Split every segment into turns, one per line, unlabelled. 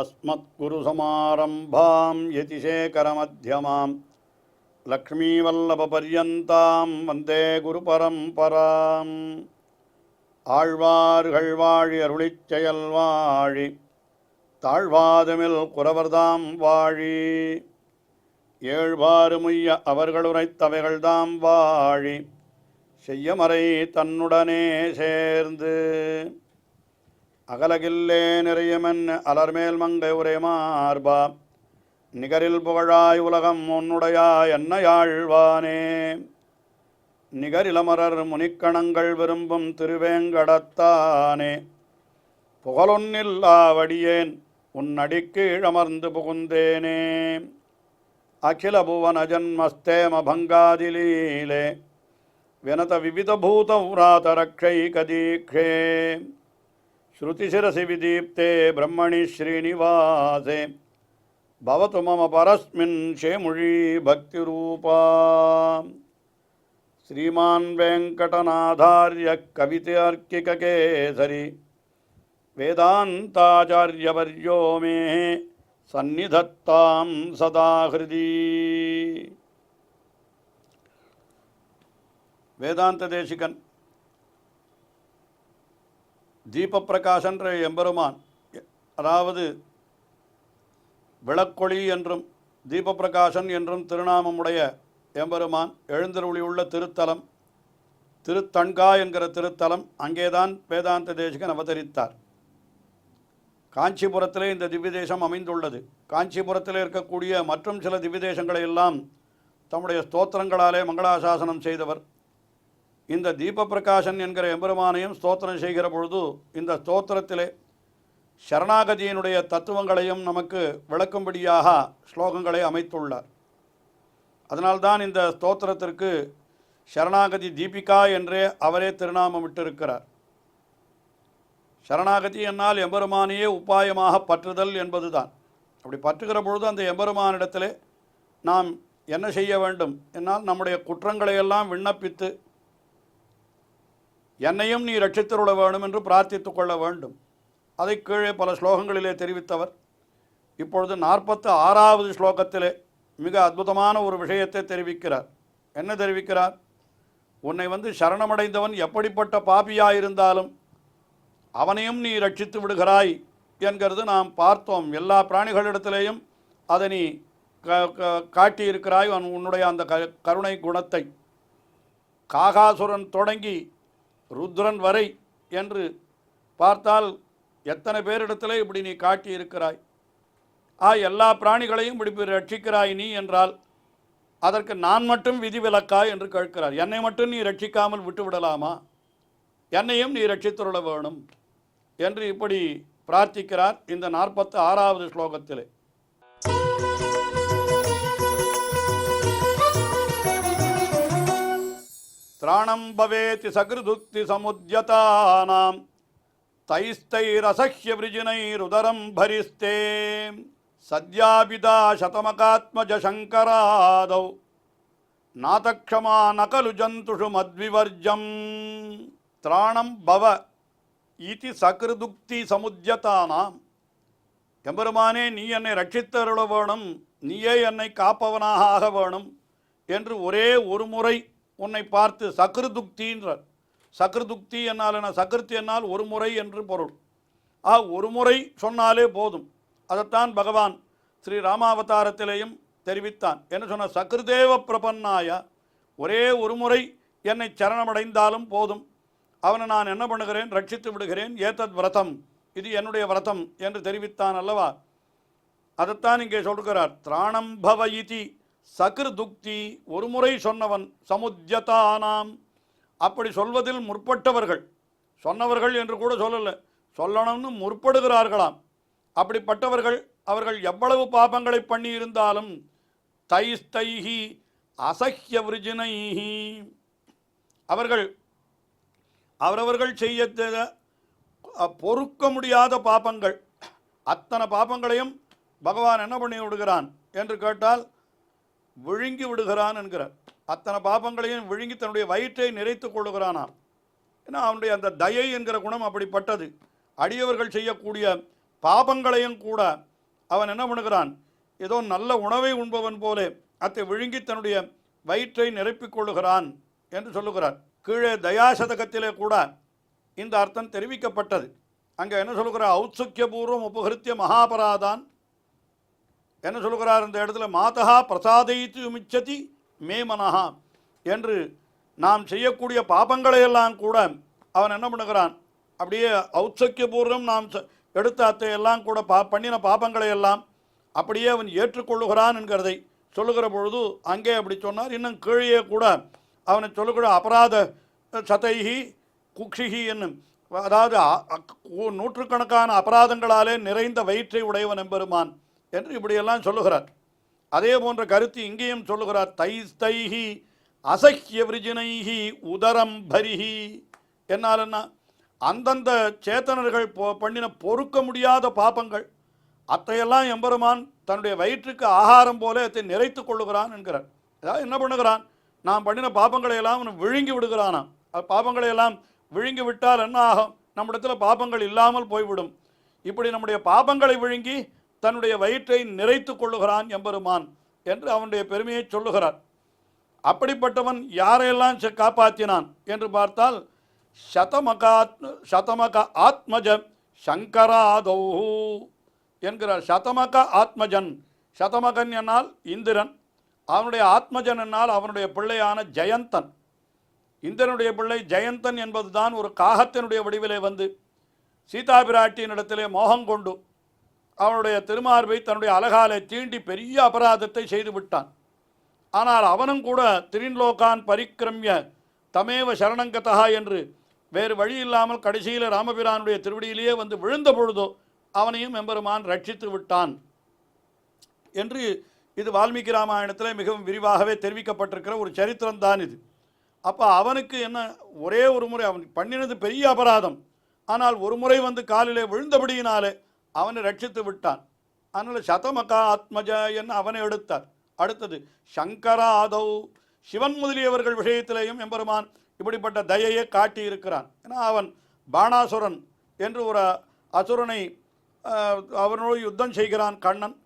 अस्मत्कुरुसमारम्भां यतिशेखरमध्यमां लक्ष्मीवल्लभपर्यन्तां वन्दे गुरुपरम्पराम् ஆழ்வார்கள் வாழி அருளிச் செயல் வாழி தாழ்வாதுமில் குறவர்தாம் வாழி ஏழ்வாறுமுய்ய அவர்கள் உரைத்தவைகள்தாம் வாழி செய்யமறை தன்னுடனே சேர்ந்து அகலகில்லே நிறையமென் அலர்மேல் மங்கை உரை மார்பா நிகரில் புகழாய் உலகம் உன்னுடையாய் என்னையாழ்வானே நிகரிலமரர் முனிக்கணங்கள் விரும்பும் திருவேங்கடத்தானே புகழொன்னில்லாவடியேன் உன்னடிக்கு இழமர்ந்து புகுந்தேனே அகில புவன ஜன்மஸ்தேம பங்காதிலீலே வினத விவிதபூதௌராதரக்ஷைகதீக்ஷே ஸ்ருதிசிரசி விதீப்தே பிரம்மணி ஸ்ரீனிவாசே பவது மம பரஸ்மின் ஷேமுழி பக்திரூபா श्रीमान् वेङ्कटनाथार्य कवितार्किककेसरी वेदान्ताचार्यवर्यो मे सन्निधत्तां सदा हृदि வேதாந்த தேசிகன் தீபப்பிரகாசன்ற எம்பெருமான், அதாவது விளக்கொளி என்றும் தீபப்பிரகாசன் என்றும் திருநாமமுடைய எம்பெருமான் எழுந்தருளியுள்ள திருத்தலம் திருத்தண்கா என்கிற திருத்தலம். அங்கேதான் வேதாந்த தேசிகன் அவதரித்தார். காஞ்சிபுரத்திலே இந்த திவ்ய தேசம் அமைந்துள்ளது. காஞ்சிபுரத்தில் இருக்கக்கூடிய மற்றும் சில திவ்ய தேசங்களை எல்லாம் தம்முடைய ஸ்தோத்திரங்களாலே மங்களாசாசனம் செய்தவர். இந்த தீபப்பிரகாசன் என்கிற எம்பெருமானையும் ஸ்தோத்திரம் செய்கிற பொழுது இந்த ஸ்தோத்திரத்திலே சரணாகதியினுடைய தத்துவங்களையும் நமக்கு விளக்கும்படியாக ஸ்லோகங்களை அமைத்துள்ளார். அதனால்தான் இந்த ஸ்தோத்திரத்திற்கு சரணாகதி தீபிகா என்றே அவரே திருநாமமிட்டிருக்கிறார். சரணாகதி என்னால் எம்பெருமானையே உபாயமாக பற்றுதல் என்பதுதான். அப்படி பற்றுகிற பொழுது அந்த எம்பெருமானிடத்திலே நாம் என்ன செய்ய வேண்டும் என்னால் நம்முடைய குற்றங்களையெல்லாம் விண்ணப்பித்து என்னையும் நீ ரட்சித்தருள வேண்டும் என்று பிரார்த்தித்து கொள்ள வேண்டும். அதை கீழே பல ஸ்லோகங்களிலே தெரிவித்தவர் இப்பொழுது 46வது ஸ்லோகத்திலே மிக அற்புதமான ஒரு விஷயத்தை தெரிவிக்கிறார். என்ன தெரிவிக்கிறார்? உன்னை சரணமடைந்தவன் எப்படிப்பட்ட பாபியாயிருந்தாலும் அவனையும் நீ ரட்சித்து விடுகிறாய் என்கிறது நாம் பார்த்தோம். எல்லா பிராணிகளிடத்திலேயும் அதை நீ காட்டியிருக்கிறாய் உன்னுடைய அந்த கருணை குணத்தை. காகாசுரன் தொடங்கி ருத்ரன் வரை என்று பார்த்தால் எத்தனை பேரிடத்திலே இப்படி நீ காட்டியிருக்கிறாய். எல்லா பிராணிகளையும் இப்படி ரட்சிக்கிறாய் நீ என்றால் அதற்கு நான் மட்டும் விதிவிலக்கா என்று கேட்கிறார். என்னை மட்டும் நீ ரட்சிக்காமல் விட்டுவிடலாமா? என்னையும் நீ ரட்சித்துள்ள வேணும் என்று இப்படி பிரார்த்திக்கிறார் இந்த 46வது ஸ்லோகத்திலே. திராணம் பவேதி சகிருதுக்தி சமுத்யதானாம் தைஸ்தைரசஹ்ய விருஜினைருதரம் பரிஸ்தே சத்யாபிதா சதமகாத்மஜ சங்கராதௌ நாதக்ஷமா நகலு ஜந்துஷு மத்விவர்ஜம் திராணம் பவ இதி சகிருதுக்தி சமுத்யதானாம். எம்பெருமானே, நீ என்னை ரட்சித்தருள வேணும், நீயே என்னை காப்பவனாக ஆக வேணும் என்று ஒரே ஒரு முறை உன்னை பார்த்து சகிருதுக்தின்றார். சகிருதுக்தி என்னால் என்ன? சகிருத்தி என்னால் ஒரு முறை என்று பொருள். ஒரு முறை சொன்னாலே போதும். அதைத்தான் பகவான் ஸ்ரீ ராமாவதாரத்திலேயும் தெரிவித்தான். என்ன சொன்ன? சகிருதேவ பிரபன்னாய, ஒரே ஒரு முறை என்னை சரணமடைந்தாலும் போதும், அவனை நான் என்ன பண்ணுகிறேன்? ரட்சித்து விடுகிறேன். ஏதத் விரதம், இது என்னுடைய விரதம் என்று தெரிவித்தான் அல்லவா? அதைத்தான் இங்கே சொல்கிறார். திராணம் பவ இதி சகிருதுக்தி, ஒரு முறை சொன்னவன். சமுத்யதானாம், அப்படி சொல்வதில் முற்பட்டவர்கள், சொன்னவர்கள் என்று கூட சொல்லலை, சொல்லணும்னு முற்படுகிறார்களாம். அப்படிப்பட்டவர்கள் அவர்கள் எவ்வளவு பாபங்களை பண்ணி இருந்தாலும் தைஸ்தைஹி அசஹ்ய விருஜினைஹி, அவர்கள் அவரவர்கள் செய்ய பொறுக்க முடியாத பாபங்கள், அத்தனை பாபங்களையும் பகவான் என்ன பண்ணி விடுகிறான் என்று கேட்டால் விழுங்கி விடுகிறான் என்கிறார். அத்தனை பாபங்களையும் விழுங்கி தன்னுடைய வயிற்றை நிறைத்து கொள்ளுகிறானாம். ஏன்னா அவனுடைய அந்த தயை என்கிற குணம் அப்படிப்பட்டது. அடியவர்கள் செய்யக்கூடிய பாபங்களையும் கூட அவன் என்ன பண்ணுகிறான், ஏதோ நல்ல உணவை உண்பவன் போல அதை விழுங்கி தன்னுடைய வயிற்றை நிரப்பிக் கொள்ளுகிறான் என்று சொல்லுகிறார். கீழே தயாசதகத்திலே கூட இந்த அர்த்தம் தெரிவிக்கப்பட்டது. அங்கே என்ன சொல்லுகிறார், ஔத்சுக்கியபூர்வம் உபகிருத்திய மகாபராதான் என்ன சொல்லுகிறார் இந்த இடத்துல, மாதா பிரசாதைத்து மிச்சதி மே மனஹா என்று நாம் செய்யக்கூடிய பாபங்களையெல்லாம் கூட அவன் என்ன பண்ணுகிறான், அப்படியே ஔத்சக்கியபூர்வம் நாம் எடுத்த அத்தையெல்லாம் கூட பண்ணின பாபங்களையெல்லாம் அப்படியே அவன் ஏற்றுக்கொள்ளுகிறான் என்கிறதை சொல்லுகிற பொழுது அங்கே அப்படி சொன்னார். இன்னும் கீழே கூட அவனை சொல்லுகிற அபராத சதைஹி குக்ஷிஹி என்னும், அதாவது நூற்றுக்கணக்கான அபராதங்களாலே நிறைந்த வயிற்றை உடையவன் எம்பெருமான் என்று இப்படியெல்லாம் சொல்லுகிறார். அதே போன்ற கருத்து இங்கேயும் சொல்லுகிறார். தைஸ்தைஹி அசஹ்ய விருஜினைஹி உதரம் பரிஹி. என்னால் என்ன, அந்தந்த சேத்தனர்கள் பண்ணின பொறுக்க முடியாத பாப்பங்கள் அத்தையெல்லாம் எம்பெருமான் தன்னுடைய வயிற்றுக்கு ஆகாரம் போல அதை நிறைத்து கொள்ளுகிறான் என்கிறார். அதாவது என்ன பண்ணுகிறான், நாம் பண்ணின பாப்பங்களை எல்லாம் அவன் விழுங்கி விடுகிறானாம். பாப்பங்களை எல்லாம் விழுங்கி விட்டால் என்ன ஆகும், நம்மிடத்தில் பாப்பங்கள் இல்லாமல் போய்விடும். இப்படி நம்முடைய பாப்பங்களை விழுங்கி தன்னுடைய வயிற்றை நிறைத்து கொள்ளுகிறான் எம்பெருமான் என்று அவனுடைய பெருமையை சொல்லுகிறார். அப்படிப்பட்டவன் யாரையெல்லாம் காப்பாற்றினான் என்று பார்த்தால், சதமக ஆத்மஜ சங்கராதௌ என்கிறார். சதமக ஆத்மஜன், சதமகன் என்னால் இந்திரன், அவனுடைய ஆத்மஜன் என்னால் அவனுடைய பிள்ளையான ஜெயந்தன். இந்திரனுடைய பிள்ளை ஜெயந்தன் என்பதுதான் ஒரு காகத்தினுடைய வடிவிலே வந்து சீதா பிராட்டியினிடத்திலே மோகம் கொண்டு அவனுடைய திருமார்பை தன்னுடைய அழகாலே தீண்டி பெரிய அபராதத்தை செய்து விட்டான். ஆனால் அவனும் கூட திரின்லோகான் பரிக்கிரமிய தமேவ சரணங்கதா என்று வேறு வழி இல்லாமல் கடைசியில் ராமபிரானுடைய திருவடியிலேயே வந்து விழுந்த பொழுதோ அவனையும் எம்பெருமான் ரட்சித்து விட்டான் என்று இது வால்மீகி ராமாயணத்தில் மிகவும் விரிவாகவே தெரிவிக்கப்பட்டிருக்கிற ஒரு சரித்திரம்தான் இது. அப்போ அவனுக்கு என்ன, ஒரே ஒரு முறை அவன் பண்ணினது பெரிய அபராதம், ஆனால் ஒரு முறை வந்து காலிலே விழுந்தபடியினாலே அவனை ரட்சித்து விட்டான். அதனால் சதமகா ஆத்மஜ என்று அவனை எடுத்தார். அடுத்தது சங்கராதௌ, சிவன் முதலியவர்கள் விஷயத்திலேயும் எம்பெருமான் இப்படிப்பட்ட தயையை காட்டியிருக்கிறான். ஏன்னா அவன் பாணாசுரன் என்று ஒரு அசுரனை அவனோடு யுத்தம் செய்கிறான் கண்ணன்.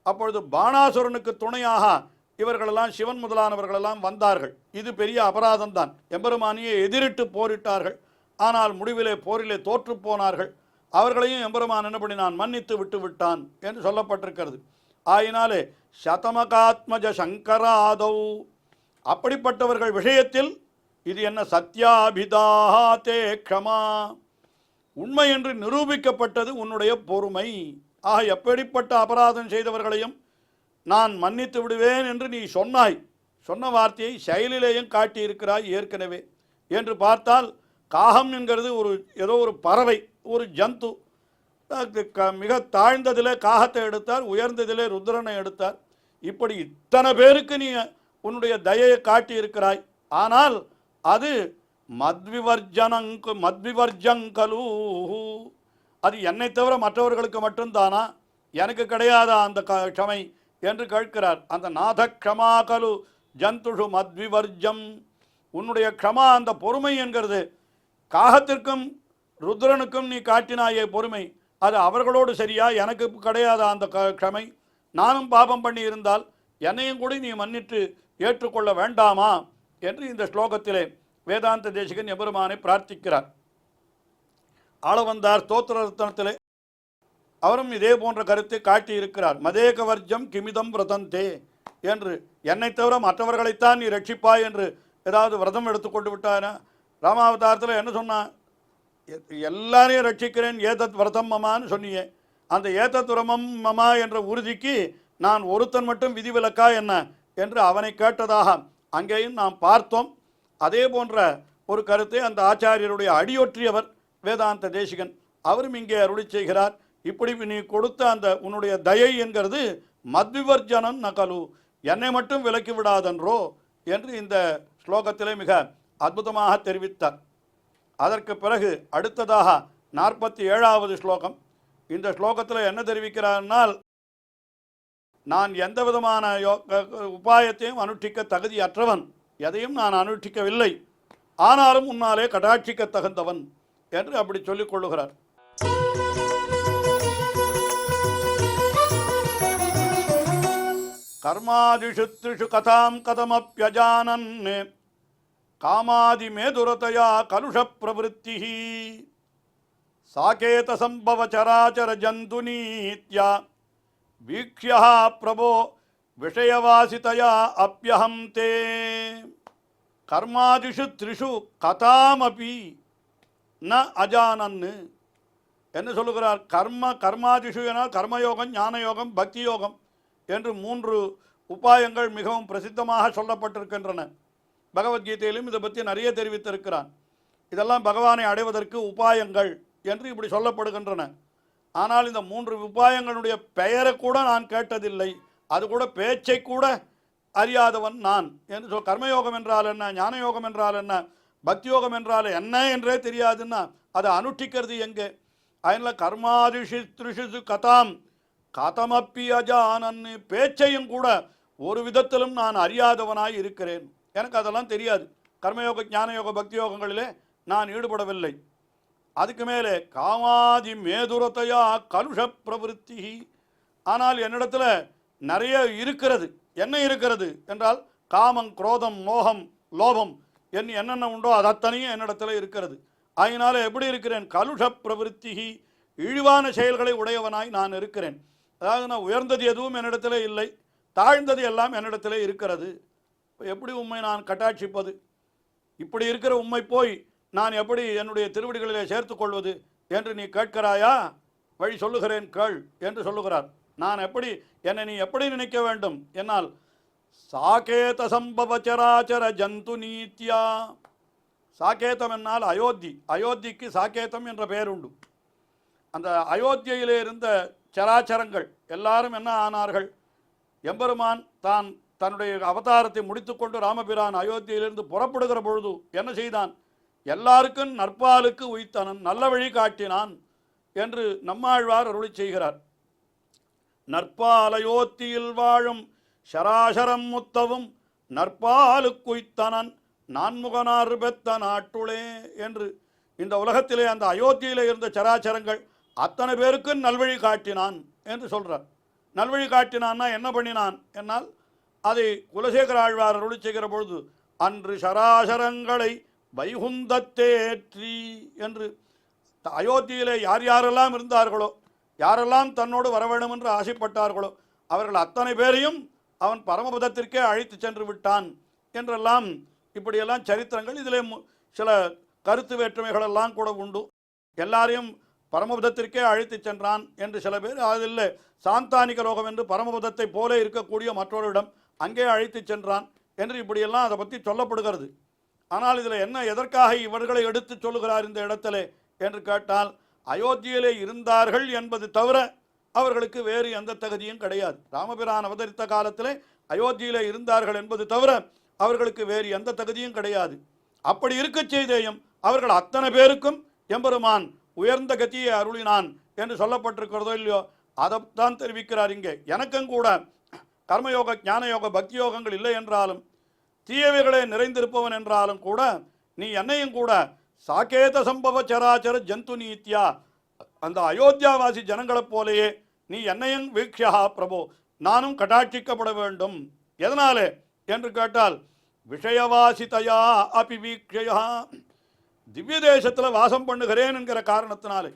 அப்பொழுது பாணாசுரனுக்கு துணையாக இவர்களெல்லாம் சிவன் முதலானவர்களெல்லாம் வந்தார்கள். இது பெரிய அபராதம்தான். எம்பெருமானியை எதிரிட்டு போரிட்டார்கள். ஆனால் முடிவிலே போரிலே தோற்று போனார்கள். அவர்களையும் எம்பெருமான் என்ன பண்ணினான், மன்னித்து விட்டு விட்டான் என்று சொல்லப்பட்டிருக்கிறது. ஆயினாலே சதமகாத்மஜ சங்கராதௌ, அப்படிப்பட்டவர்கள் விஷயத்தில் இது என்ன, சத்யாபிதாதே க்ஷமா, உண்மை என்று நிரூபிக்கப்பட்டது உன்னுடைய பொறுமை. ஆக எப்படிப்பட்ட அபராதம் செய்தவர்களையும் நான் மன்னித்து விடுவேன் என்று நீ சொன்னாய். சொன்ன வார்த்தையை செயலிலேயும் காட்டியிருக்கிறாய் ஏற்கனவே என்று பார்த்தால், காகம் என்கிறது ஒரு ஏதோ ஒரு பறவை, ஒரு ஜந்து. மிக தாழ்ந்ததிலே காகத்தை எடுத்தார், உயர்ந்ததிலே ருத்ரனை எடுத்தார். இப்படி இத்தனை பேருக்கு நீ உன்னுடைய தயையை காட்டியிருக்கிறாய். ஆனால் அது மத்விவர்ஜங்கலு, அது என்னை தவிர மற்றவர்களுக்கு மட்டும்தானா, எனக்கு கிடையாதா அந்த க்ஷமை என்று கேட்கிறார். அந்த நாத க்ஷமாகலு ஜந்துஷு மத்விவர்ஜம், உன்னுடைய க்ஷமா அந்த பொறுமை என்கிறது காகத்திற்கும் ருத்ரனுக்கும் நீ காட்டினாயே பொறுமை, அது அவர்களோடு சரியா, எனக்கு கிடையாதா அந்த க்ஷமை, நானும் பாபம் பண்ணி இருந்தால் என்னையும் கூட நீ மன்னிட்டு ஏற்றுக்கொள்ள வேண்டாமா என்று இந்த ஸ்லோகத்திலே வேதாந்த தேசிகன் எம்பெருமானை பிரார்த்திக்கிறார். ஆளவந்தார் ஸ்தோத்திர ரத்னத்திலே அவரும் இதே போன்ற கருத்தை காட்டியிருக்கிறார். மதேகவர்ஜம் கிமிதம் விரதந்தே என்று, என்னை தவிர மற்றவர்களைத்தான் நீ ரட்சிப்பாய் என்று ஏதாவது விரதம் எடுத்துக்கொண்டு விட்டான. ராமாவதாரத்தில் என்ன சொன்னான், எல்லாரையும் ரட்சிக்கிறேன், ஏதத் விரதம் மமான்னு சொன்னியே, அந்த ஏதத் விரமம் மமா என்ற உறுதிக்கு நான் ஒருத்தன் மட்டும் விதிவிலக்கா என்ன என்று அவனை கேட்டதாக அங்கேயும் நாம் பார்த்தோம். அதே போன்ற ஒரு கருத்தை அந்த ஆச்சாரியருடைய அடியொற்றியவர் வேதாந்த தேசிகன் அவரும் இங்கே அருளி செய்கிறார். இப்படி நீ கொடுத்த அந்த உன்னுடைய தயை என்கிறது மத்விவர்ஜனம் நகலு, என்னை மட்டும் விலக்கி விடாதன்றோ என்று இந்த ஸ்லோகத்திலே மிக அற்புதமாக தெரிவித்தார். அதற்கு பிறகு அடுத்ததாக 47வது ஸ்லோகம். இந்த ஸ்லோகத்தில் என்ன தெரிவிக்கிறார்னால், நான் எந்த விதமான உபாயத்தையும் அனுஷ்டிக்க தகுதியற்றவன், எதையும் நான் அனுஷ்டிக்கவில்லை, ஆனாலும் உன்னாலே கடாட்சிக்க தகுந்தவன் என்று அப்படி சொல்லிக் கொள்ளுகிறார். கர்மாதிஷு த்ரிஷு கதாம் கதமப்யஜானன் காமாதி மேதுரதயா கலுஷ பிரவருத்தி சாகேத சம்பவ சராச்சர ஜந்துநீத்யா வீக்ஷ்யா பிரபோ விஷயவாசிதயா அப்யஹம் தே கர்மாதிஷு த்ரிஷு கதாமபி ந அஜானன்னு என்ன சொல்லுகிறார்? கர்மாதிஷு என கர்மயோகம், ஞானயோகம், பக்தி யோகம் என்று 3 உபாயங்கள் மிகவும் பிரசித்தமாக சொல்லப்பட்டிருக்கின்றன. பகவத்கீதையிலும் இதை பற்றி நிறைய தெரிவித்திருக்கிறான். இதெல்லாம் பகவானை அடைவதற்கு உபாயங்கள் என்று இப்படி சொல்லப்படுகின்றன. ஆனால் இந்த 3 உபாயங்களுடைய பெயரை கூட நான் கேட்டதில்லை, அது கூட பேச்சை கூட அறியாதவன் நான் என்று கர்மயோகம் என்றால் என்ன, ஞான யோகம் என்றால் என்ன, பக்தி யோகம் என்றால் என்ன என்றே தெரியாதுன்னா அதை அனுஷ்டிக்கிறது எங்கே? அதனால் கர்மாதிஷு த்ரிஷு கதாம் கதமப்பி அஜானன்னு பேச்சையும் கூட ஒரு விதத்திலும் நான் அறியாதவனாய் இருக்கிறேன். எனக்கு அதெல்லாம் தெரியாது. கர்மயோக, ஞானயோக, பக்தி யோகங்களிலே நான் ஈடுபடவில்லை. அதுக்கு மேலே காமாதி மேதுரத்தையா கலுஷ பிரவருத்தி. ஆனால் என்னிடத்தில் நிறைய இருக்கிறது. என்ன இருக்கிறது என்றால் காமம், குரோதம், மோகம், லோபம் என்னென்ன உண்டோ அது அத்தனையும் என்னிடத்தில் இருக்கிறது. அதனால எப்படி இருக்கிறேன்? கலுஷ பிரவருத்தி, இழிவான செயல்களை உடையவனாய் நான் இருக்கிறேன். அதாவது நான் உயர்ந்தது எதுவும் என்னிடத்தில் இல்லை, தாழ்ந்தது எல்லாம் என்னிடத்தில் இருக்கிறது. எப்படி உண்மை நான் கட்டாட்சிப்பது? இப்படி இருக்கிற உண்மை போய் நான் எப்படி என்னுடைய திருவடிகளிலே சேர்த்து கொள்வது என்று நீ கேட்கிறாயா? வழி சொல்லுகிறேன் கேள் என்று சொல்லுகிறார். நான் எப்படி, என்னை நீ எப்படி நினைக்க வேண்டும் என்னால் சாகேத சம்பவ சராச்சர ஜந்து நீத்யா. சாகேதம் என்னால் அயோத்தி. அயோத்திக்கு சாகேதம் என்ற பெயர் உண்டு. அந்த அயோத்தியிலே இருந்த சராச்சரங்கள் எல்லாரும் என்ன ஆனார்கள்? எம்பெருமான் தான் தன்னுடைய அவதாரத்தை முடித்துக்கொண்டு ராமபிரான் அயோத்தியிலிருந்து புறப்படுகிற பொழுது என்ன செய்தான்? எல்லாருக்கும் நற்பாலுக்கு உய்த்தனன், நல்ல வழி காட்டினான் என்று நம்மாழ்வார் அருளி செய்கிறார். நற்பாலயோத்தியில் வாழும் சராசரம் முத்தவும் நற்பாலுக்கு உய்த்தனன் நான்முகனார் பெத்த நாட்டுளே என்று இந்த உலகத்திலே அந்த அயோத்தியிலே இருந்த சராச்சரங்கள் அத்தனை பேருக்கும் நல்வழி காட்டினான் என்று சொல்கிறார். நல்வழி காட்டினான்னா என்ன பண்ணினான் என்னால் அதை குலசேகர ஆழ்வார் அருளி செய்கிற பொழுது அன்று சராசரங்களை வைகுந்தத்தேற்றி என்று அயோத்தியிலே யார் யாரெல்லாம் இருந்தார்களோ, யாரெல்லாம் தன்னோடு வர வேண்டும் என்று ஆசைப்பட்டார்களோ அவர்கள் அத்தனை பேரையும் அவன் பரமபதத்திற்கே அழைத்து சென்று விட்டான் என்றெல்லாம் இப்படியெல்லாம் சரித்திரங்கள். இதிலே சில கருத்து வேற்றுமைகளெல்லாம் கூட உண்டு. எல்லாரையும் பரமபதத்திற்கே அழைத்து சென்றான் என்று சில பேர், அதில் சாந்தானிக ரோகம் என்று பரமபதத்தை போல இருக்கக்கூடிய மற்றொரு இடம் அங்கே அழைத்து சென்றான் என்று இப்படியெல்லாம் அதை பற்றி சொல்லப்படுகிறது. ஆனால் இதில் என்ன, எதற்காக இவர்களை எடுத்து சொல்லுகிறார் இந்த இடத்துல என்று கேட்டால், அயோத்தியிலே இருந்தார்கள் என்பது தவிர அவர்களுக்கு வேறு எந்த தகுதியும் கிடையாது. ராமபிரான் அவதரித்த காலத்திலே அயோத்தியிலே இருந்தார்கள் என்பது தவிர அவர்களுக்கு வேறு எந்த தகுதியும் கிடையாது. அப்படி இருக்க செய்தேயும் அவர்கள் அத்தனை பேருக்கும் எம்பெருமான் உயர்ந்த கதியை அருளினான் என்று சொல்லப்பட்டிருக்கிறதோ இல்லையோ, அதைத்தான் தெரிவிக்கிறார் இங்கே. எனக்கும் கூட கர்மயோக, ஞானயோக, பக்தி யோகங்கள் இல்லை என்றாலும், தீயவைகளே நிறைந்திருப்பவன் என்றாலும் கூட நீ என்னையும் கூட சாகேத சம்பவ சராச்சர ஜந்து நீத்யா, அந்த அயோத்தியாவாசி ஜனங்களைப் போலேயே நீ என்னையும் வீக்ஷா பிரபு, நானும் கட்டாட்சிக்கப்பட வேண்டும். எதனாலே என்று கேட்டால், விஷயவாசிதையா அபி வீக்ஷயா, திவ்ய தேசத்தில் வாசம் பண்ணுகிறேன் என்கிற காரணத்தினாலே.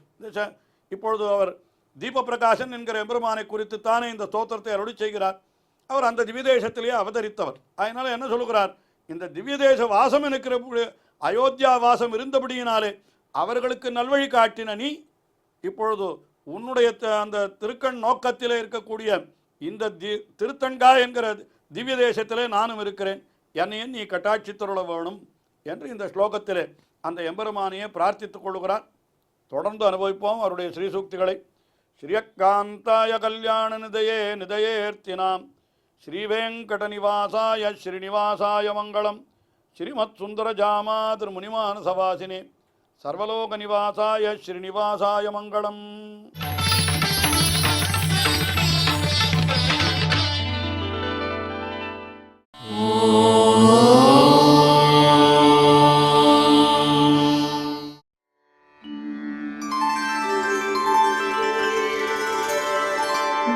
இப்பொழுது அவர் தீப பிரகாசன் என்கிற எம்பெருமானை குறித்து தானே இந்த ஸ்தோத்திரத்தை அருளி செய்கிறார். அவர் அந்த திவ்ய தேசத்திலேயே அவதரித்தவர். அதனால் என்ன சொல்லுகிறார்? இந்த திவ்ய தேச வாசம் இருக்கிற அயோத்தியா வாசம் இருந்தபடியினாலே அவர்களுக்கு நல்வழி காட்டின நீ இப்பொழுது உன்னுடைய அந்த திருக்கண் நோக்கத்திலே இருக்கக்கூடிய இந்த திருத்தன்கா என்கிற திவ்ய தேசத்திலே நானும் இருக்கிறேன், என்னையும் நீ கட்டாட்சித்தருள வேணும் என்று இந்த ஸ்லோகத்திலே அந்த எம்பெருமானையே பிரார்த்தித்துக் கொள்கிறார். தொடர்ந்து அனுபவிப்போம் அவருடைய ஸ்ரீசூக்திகளை. ஸ்ரீயக்காந்தாய கல்யாண நிதயே நிதயேர்த்தினாம் ஸ்ரீவேங்கட நிவாசாய ஸ்ரீனிவாசாய மங்களம். ஸ்ரீமத் சுந்தர ஜாமா திருமுனிமானசவாசினே சர்வலோக நிவாசாய ஸ்ரீனிவாசாய மங்களம்.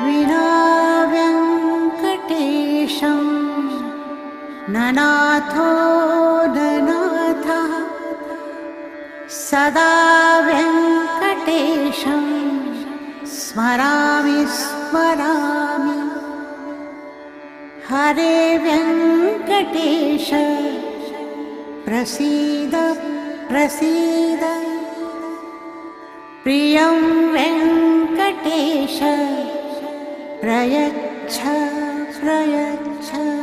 वीणा वेङ्कटेश सदा वेङ्कटेशं स्मरामि स्मरामि। हरे वेङ्कटेश प्रसीद प्रसीद। प्रियं वेङ्कटेश प्रयच्छ प्रयच्छ।